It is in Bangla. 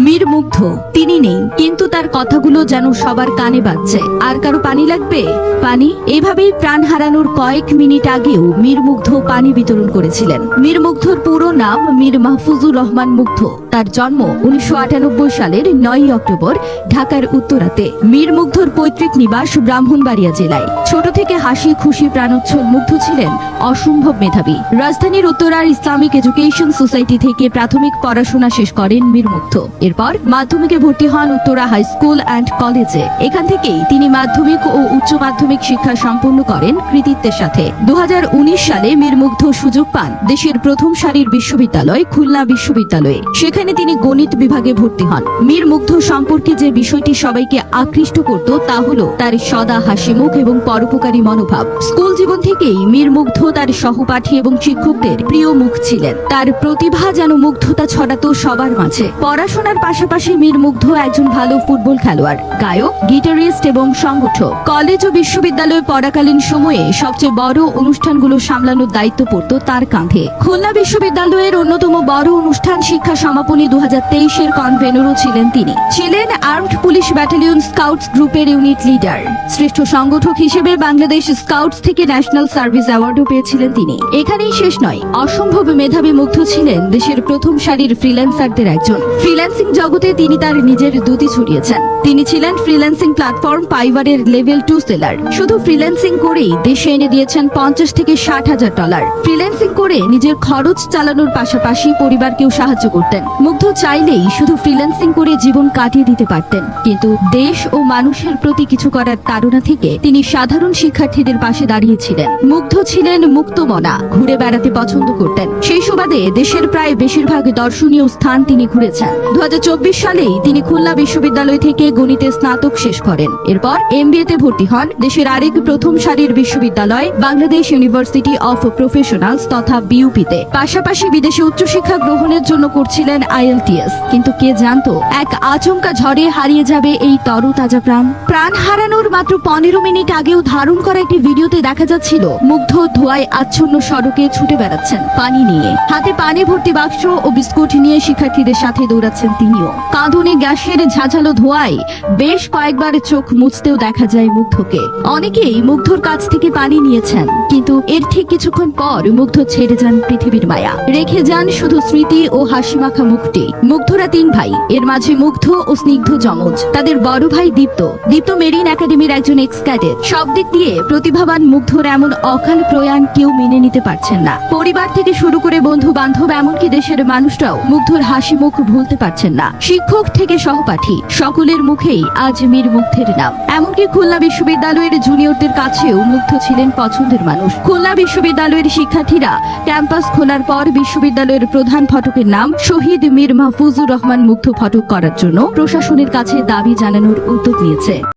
মীর মুগ্ধ তিনি নেই, কিন্তু তার কথাগুলো যেন সবার কানে বাজছে। আর কারো পানি লাগবে? পানি। এইভাবেই প্রাণ হারানোর কয়েক মিনিট আগেও মীর মুগ্ধ পানি বিতরণ করেছিলেন। মীর মুগ্ধর পুরো নাম মীর মাহফুজুর রহমান মুগ্ধ। তার জন্ম 1998 সালের 9 অক্টোবর ঢাকার উত্তরাতে। মীর মুগ্ধর পৈতৃক নিবাস ব্রাহ্মণবাড়িয়া জেলায়। ছোট থেকে হাসি খুশি প্রাণোচ্ছল মুগ্ধ ছিলেন অসম্ভব মেধাবী। রাজধানীর উত্তরার ইসলামিক এডুকেশন সোসাইটি থেকে প্রাথমিক পড়াশোনা শেষ করেন মীর মুগ্ধ। এরপর মাধ্যমিকে ভর্তি হন উত্তরা হাই স্কুল অ্যান্ড কলেজে। এখান থেকেই তিনি মাধ্যমিক ও উচ্চ মাধ্যমিক শিক্ষা সম্পন্ন করেন কৃতিত্বের সাথে। 2019 সালে মীর মুগ্ধ সুযোগ পান দেশের প্রথম সারির বিশ্ববিদ্যালয় খুলনা বিশ্ববিদ্যালয়ে। সেখানে তিনি গণিত বিভাগে ভর্তি হন। মীর মুগ্ধ সম্পর্কে যে বিষয়টি সবাইকে আকৃষ্ট করত তা হলো তার সদা হাসিমুখ এবং পরোপকারী মনোভাব। স্কুল জীবন থেকেই মীর মুগ্ধ তার সহপাঠী এবং শিক্ষকদের প্রিয় মুখ ছিলেন। তার প্রতিভা যেন মুগ্ধতা ছড়াতো সবার মাঝে। পড়াশোনার পাশাপাশি মীর মুগ্ধ একজন ভালো ফুটবল খেলোয়াড়, গায়ক, গিটারিস্ট এবং সংগঠক। কলেজ ও বিশ্ববিদ্যালয়ে পড়াকালীন সময়ে সবচেয়ে বড় অনুষ্ঠানগুলো সামলানোর দায়িত্ব পড়ত তার কাঁধে। খুলনা বিশ্ববিদ্যালয়ের অন্যতম বড় অনুষ্ঠান শিক্ষা সমাপনী 2023-এর কনভেনরও ছিলেন তিনি। ছিলেন আর্মড পুলিশ ব্যাটালিয়ন স্কাউটস গ্রুপের ইউনিট লিডার। শ্রেষ্ঠ সংগঠক হিসেবে বাংলাদেশ স্কাউটস থেকে ন্যাশনাল সার্ভিস অ্যাওয়ার্ডও পেয়েছিলেন তিনি। এখানেই শেষ নয়, অসম্ভব মেধাবী মুগ্ধ ছিলেন দেশের প্রথম সারির ফ্রিল্যান্সারদের একজন। ফ্রিল্যান্সিং জগতে তিনি তার নিজের দুটি ছড়িয়েছেন। তিনি ছিলেন ফ্রিল্যান্সিং প্ল্যাটফর্ম ফাইবারের লেভেল 2 সেলার। শুধু ফ্রিল্যান্সিং করেই দেশে এনে দিয়েছেন $50,000 থেকে $60,000। ফ্রিল্যান্সিং করে নিজের খরচ চালানোর পাশাপাশি পরিবারকেও সাহায্য করতেন। মুগ্ধ চাইলেই শুধু ফ্রিল্যান্সিং করে জীবন কাটিয়ে দিতে পারতেন, কিন্তু দেশ ও মানুষের প্রতি কিছু করার তাড়না থেকে তিনি সাধারণ শিক্ষার্থীদের পাশে দাঁড়িয়েছিলেন। মুগ্ধ ছিলেন মুক্তমনা, ঘুরে বেড়াতে পছন্দ করতেন। সেই সুবাদে দেশের প্রায় বেশিরভাগ দর্শনীয় স্থান তিনি ঘুরেছেন। 2024 সালেই তিনি খুলনা বিশ্ববিদ্যালয় থেকে গণিতে স্নাতক শেষ করেন। এরপর MBA-তে ভর্তি হন দেশের আরেক প্রথম সারির বিশ্ববিদ্যালয় বাংলাদেশ ইউনিভার্সিটি অফ প্রফেশনালস তথা BUP-তে। পাশাপাশি বিদেশে উচ্চশিক্ষা গ্রহণের জন্য করছিলেন IELTS। কিন্তু কে জানতো এক আচমকা ঝড়ে হারিয়ে যাবে এই তরতাজা প্রাণ। প্রাণ হারানোর মাত্র 15 মিনিট আগেও ধারণ করা একটি ভিডিওতে দেখা যাচ্ছিল মুগ্ধ ধোঁয়ায় আচ্ছন্ন সড়কে ছুটে বেড়াচ্ছেন পানি নিয়ে। হাতে পানি ভর্তি বাক্স ও বিস্কুট নিয়ে শিক্ষার্থীদের সাথে দৌড়াচ্ছেন তিনিও। কাঁদনে গ্যাসের ঝাঁঝালো ধোঁয়ায় বেশ কয়েকবার চোখ মুছতেও দেখা যায় মুগ্ধকে। অনেকেই মুগ্ধর কাছ থেকে পানি নিয়েছেন, কিন্তু এর ঠিক কিছুক্ষণ পর মুগ্ধ ছেড়ে যান পৃথিবীর মায়া। রেখে যান শুধু স্মৃতি ও হাসিমাখা মুখটি। মুগ্ধরা 3 ভাই, এর মাঝে মুগ্ধ ও স্নিগ্ধ যমজ। তাদের বড় ভাই দীপ্ত মেরিন একাডেমির একজন এক্স ক্যাডেট। সব দিক দিয়ে প্রতিভাবান মুগ্ধর এমন অকাল প্রয়াণ কেউ মেনে নিতে পারছেন না। পরিবার থেকে শুরু করে বন্ধু বান্ধব, এমনকি দেশের মানুষরাও মুগ্ধর হাসি মুখ ভুলতে পারছেন না। শিক্ষক থেকে সহপাঠী সকলের মুখেই আজ মীর মুগ্ধের নাম। এমনকি খুলনা বিশ্ববিদ্যালয়ের জুনিয়রদের কাছেও মুগ্ধ ছিলেন পছন্দের মানুষ। খুলনা বিশ্ববিদ্যালয়ের শিক্ষার্থীরা ক্যাম্পাস খোলার পর বিশ্ববিদ্যালয়ের প্রধান ফটকের নাম শহীদ মীর মাহফুজুর রহমান মুগ্ধ ফটক করার জন্য প্রশাসনের কাছে দাবি জানানোর উদ্যোগ নিয়েছে।